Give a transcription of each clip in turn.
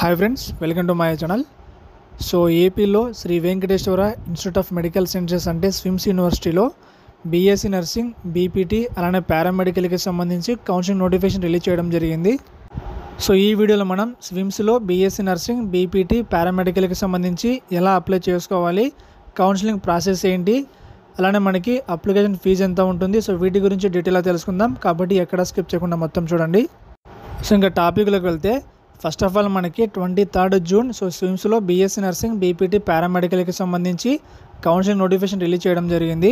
Hi friends, welcome to my channel. So ఏపీలో Shri Venkateswara institute of medical sciences అంటే SVIMS యూనివర్సిటీలో BSc nursing, BPT అలానే పారామెడికల్కి సంబంధించి కౌన్సిలింగ్ నోటిఫికేషన్ రిలీజ్ చేయడం జరిగింది. సో ఈ వీడియోలో మనం స్విమ్స్లో బీఎస్సీ నర్సింగ్, బీపీటీ, పారామెడికల్కి సంబంధించి ఎలా అప్లై చేసుకోవాలి, కౌన్సిలింగ్ ప్రాసెస్ ఏంటి, అలానే మనకి అప్లికేషన్ ఫీజు ఎంత ఉంటుంది, సో వీటి గురించి డీటెయిల్గా తెలుసుకుందాం. కాబట్టి ఎక్కడ స్కిప్ చేయకుండా మొత్తం చూడండి. సో ఇంకా టాపిక్లోకి వెళ్తే ఫస్ట్ ఆఫ్ ఆల్ మనకి 23 జూన్ సో స్విమ్స్లో బీఎస్సీ నర్సింగ్, బీపీటీ, పారామెడికల్కి సంబంధించి కౌన్సిలింగ్ నోటిఫికేషన్ రిలీజ్ చేయడం జరిగింది.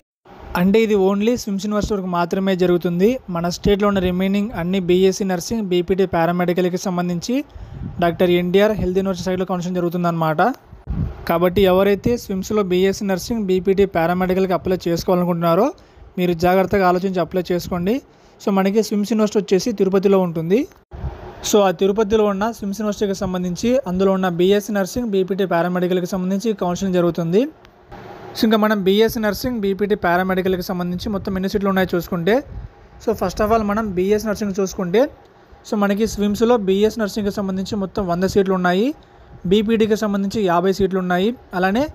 అంటే ఇది ఓన్లీ స్విమ్స్ యూనివర్సిటీ వరకు మాత్రమే జరుగుతుంది. మన స్టేట్లో ఉన్న రిమైనింగ్ అన్ని బీఎస్సీ నర్సింగ్, బీపీటీ, పారామెడికల్కి సంబంధించి డాక్టర్ ఎన్టీఆర్ హెల్త్ యూనివర్సిటీ సైడ్లో కౌన్సిలింగ్ జరుగుతుందన్నమాట. కాబట్టి ఎవరైతే స్విమ్స్లో బీఎస్సీ నర్సింగ్, బీపీటీ, పారామెడికల్కి అప్లై చేసుకోవాలనుకుంటున్నారో మీరు జాగ్రత్తగా ఆలోచించి అప్లై చేసుకోండి. సో మనకి స్విమ్స్ యూనివర్సిటీ వచ్చేసి తిరుపతిలో ఉంటుంది. సో ఆ తిరుపతిలో ఉన్న స్విమ్స్ యూనివర్సిటీకి సంబంధించి అందులో ఉన్న బీఎస్సీ నర్సింగ్, బీపీటీ, పారామెడికల్కి సంబంధించి కౌన్సిలింగ్ జరుగుతుంది. సో ఇంకా మనం బీఎస్సీ నర్సింగ్, బీపీటీ, పారామెడికల్కి సంబంధించి మొత్తం ఎన్ని సీట్లు ఉన్నాయో చూసుకుంటే, సో ఫస్ట్ ఆఫ్ ఆల్ మనం బీఎస్సీ నర్సింగ్ చూసుకుంటే, సో మనకి స్విమ్స్లో బీఎస్సీ నర్సింగ్కి సంబంధించి మొత్తం 100 సీట్లు ఉన్నాయి, బీపీటీకి సంబంధించి 50 సీట్లు ఉన్నాయి, అలానే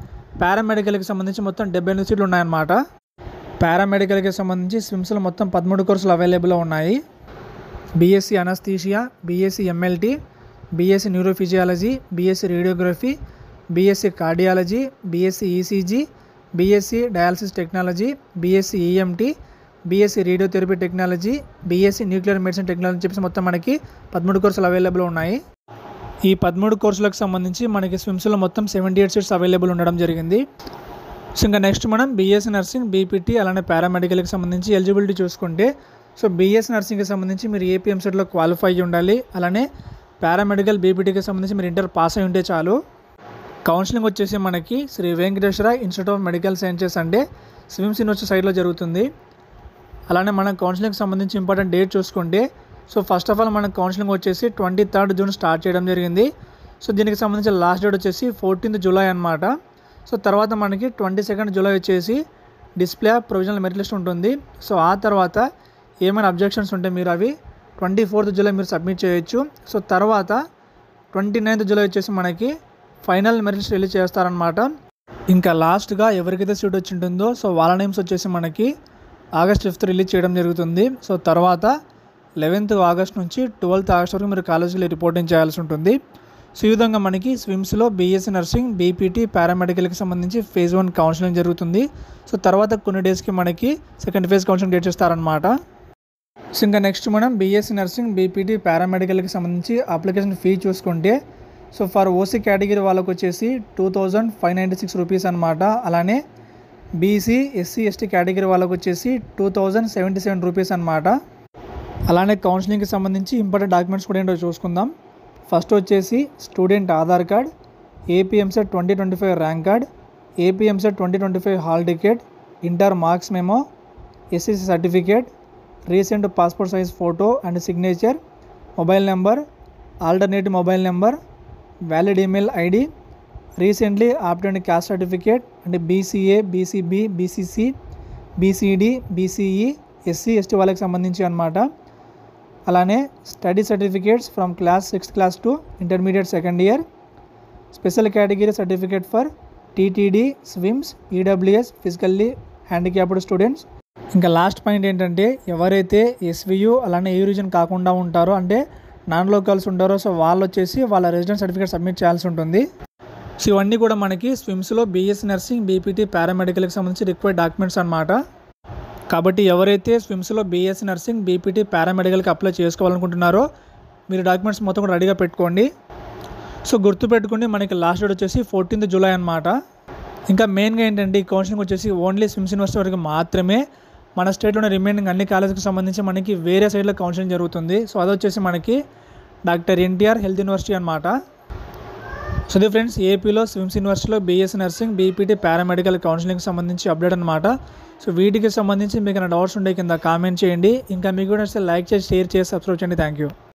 పారామెడికల్కి సంబంధించి మొత్తం 78 సీట్లు ఉన్నాయన్నమాట. పారామెడికల్కి సంబంధించి స్విమ్స్లో మొత్తం 13 కోర్సులు అవైలబుల్లో ఉన్నాయి. BSc anaesthesia, BSc MLT, BSc neurophysiology, BSc radiography, BSc cardiology, BSc ECG, BSc dialysis technology, BSc EMT, BSc radiotherapy technology, BSc nuclear medicine technology చెప్పేసి మొత్తం మనకి 13 కోర్సులు అవైలబుల్ ఉన్నాయి. ఈ 13 కోర్సులకు సంబంధించి మనకి స్విమ్స్లో మొత్తం 78 సీట్స్ అవైలబుల్ ఉండడం జరిగింది. సో ఇంకా నెక్స్ట్ మనం బీఎస్సీ నర్సింగ్, బీపీటీ అలానే పారామెడికల్కి సంబంధించి ఎలిజిబిలిటీ చూసుకుంటే, సో బీఎస్సీ నర్సింగ్కి సంబంధించి మీరు ఏపీఎంసెట్లో క్వాలిఫై అయ్యి ఉండాలి. అలానే పారామెడికల్, బీపీటీకి సంబంధించి మీరు ఇంటర్ పాస్ అయి ఉంటే చాలు. కౌన్సిలింగ్ వచ్చేసి మనకి Sri Venkateswara institute of medical sciences అంటే స్విమ్స్ యూనివర్సిటీ సైడ్లో జరుగుతుంది. అలానే మనం కౌన్సిలింగ్కి సంబంధించి ఇంపార్టెంట్ డేట్ చూసుకుంటే, సో ఫస్ట్ ఆఫ్ ఆల్ మన కౌన్సిలింగ్ వచ్చేసి 23 జూన్ స్టార్ట్ చేయడం జరిగింది. సో దీనికి సంబంధించి లాస్ట్ డేట్ వచ్చేసి 14 జూలై అనమాట. సో తర్వాత మనకి 22 జూలై వచ్చేసి display of provisional merit list ఉంటుంది. సో ఆ తర్వాత ఏమైనా అబ్జెక్షన్స్ ఉంటే మీరు అవి 24 జూలై మీరు సబ్మిట్ చేయొచ్చు. సో తర్వాత 29 జూలై వచ్చేసి మనకి ఫైనల్ మెరిట్ లిస్ట్ రిలీజ్ చేస్తారనమాట. ఇంకా లాస్ట్గా ఎవరికైతే సీట్ వచ్చి ఉంటుందో సో వాళ్ళ నేమ్స్ వచ్చేసి మనకి ఆగస్ట్ 5th రిలీజ్ చేయడం జరుగుతుంది. సో తర్వాత 11th ఆగస్ట్ నుంచి 12th ఆగస్ట్ వరకు మీరు కాలేజీలో రిపోర్టింగ్ చేయాల్సి ఉంటుంది. సో ఈ విధంగా మనకి స్విమ్స్లో బీఎస్సీ నర్సింగ్, బీపీటీ, పారామెడికల్కి సంబంధించి ఫేజ్ 1 కౌన్సిలింగ్ జరుగుతుంది. సో తర్వాత కొన్ని డేస్కి మనకి సెకండ్ ఫేజ్ కౌన్సిలింగ్ డేట్ ఇస్తారనమాట. సో ఇంకా నెక్స్ట్ మనం బీఎస్సీ నర్సింగ్, బీపీటీ, పారామెడికల్కి సంబంధించి అప్లికేషన్ ఫీ చూసుకుంటే, సో ఫర్ ఓసీ కేటగిరీ వాళ్ళకు వచ్చేసి 2596 రూపీస్ అనమాట. అలానే బీసీ, ఎస్సీ, ఎస్టీ కేటగిరీ వాళ్ళకు వచ్చేసి 2077 రూపీస్ అనమాట. అలానే కౌన్సిలింగ్కి సంబంధించి ఇంపార్టెంట్ డాక్యుమెంట్స్ కూడా ఏంటో చూసుకుందాం. ఫస్ట్ వచ్చేసి student Aadhaar card, AP EAMCET 2025 rank card, AP EAMCET 2025 hall ticket, inter marks memo, SSC certificate, recent passport size photo and signature, mobile number, alternative mobile number, valid email ID, recently obtained caste certificate అంటే BCA, BCB, BCC, BCD, BCE, SC, ST వాళ్ళకి సంబంధించి అనమాట. అలానే study certificates from class 6th class to intermediate second year, special category certificate for TTD, SVIMS, EWS, physically handicapped students. ఇంకా last point ఏంటంటే ఎవరైతే SVU అలానే ఏ reason కాకుండా ఉంటారో అంటే నాన్ లోకల్స్ ఉంటారో సో వాళ్ళు వచ్చేసి వాళ్ళ రెసిడెంట్ సర్టిఫికేట్ సబ్మిట్ చేయాల్సి ఉంటుంది. సో ఇవన్నీ కూడా మనకి స్విమ్స్లో బీఎస్సీ నర్సింగ్, బీపీటీ, పారామెడికల్కి సంబంధించి రిక్వైర్డ్ డాక్యుమెంట్స్ అనమాట. కాబట్టి ఎవరైతే స్విమ్స్లో బీఎస్సీ నర్సింగ్, బీపీటీ, పారామెడికల్కి అప్లై చేసుకోవాలనుకుంటున్నారో మీరు డాక్యుమెంట్స్ మొత్తం కూడా రెడీగా పెట్టుకోండి. సో గుర్తుపెట్టుకోండి మనకి లాస్ట్ డేట్ వచ్చేసి 14 జూలై అనమాట. ఇంకా మెయిన్గా ఏంటంటే ఈ కౌన్సిలింగ్ వచ్చేసి ఓన్లీ స్విమ్స్ యూనివర్సిటీ వరకు మాత్రమే. మన స్టేట్లోనే రిమైనింగ్ అన్ని కాలేజీకి సంబంధించి మనకి వేరే సైడ్లో కౌన్సిలింగ్ జరుగుతుంది. సో అది వచ్చేసి మనకి డాక్టర్ ఎన్టీఆర్ హెల్త్ యూనివర్సిటీ అనమాట. సో ఇది ఫ్రెండ్స్ ఏపీలో స్విమ్స్ యూనివర్సిటీలో బీఎస్సీ నర్సింగ్, బీపీటీ, పారామెడికల్ కౌన్సిలింగ్కి సంబంధించి అప్డేట్ అనమాట. సో వీటికి సంబంధించి మీకు డౌట్స్ ఉంటే కింద కామెంట్ చేయండి. ఇంకా మీకు కూడా లైక్ చేసి, షేర్ చేసి, సబ్స్క్రైబ్ చేయండి. Thank you.